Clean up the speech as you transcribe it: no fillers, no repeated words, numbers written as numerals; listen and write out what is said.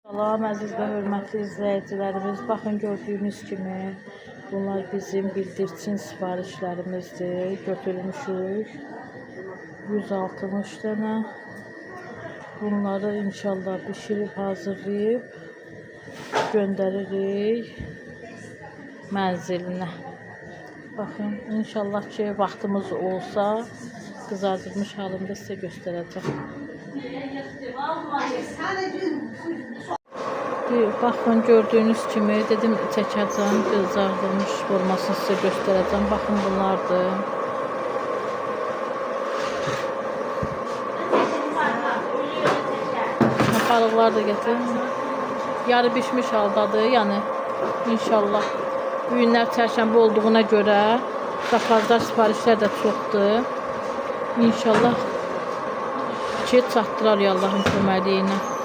Salam əziz və hörmətli izləyicilərimiz. Baxın gördüyünüz kimi bunlar bizim bildirçin sifarişlərimizdir. Götürmüşük 160 dənə. Bunları inşallah bişirib hazırlayıb göndəririk mənzilinə. Baxın, inşallah ki vaxtımız olsa qızardılmış halında sizə göstərəcəm. Baxın gördüyünüz kimi dedim çəkəcəm, qızardılmış formasını sizə göstərəcəm. Baxın bunlardır. Balıqlar da gətirin. Yarı pişmiş haldadır. Yəni inşallah bu günlər çərşənbə olduğuna görə zaxazlar, sifarişlər də çoxdur. İnşallah ki çatdırar Allahın köməkliyi ilə.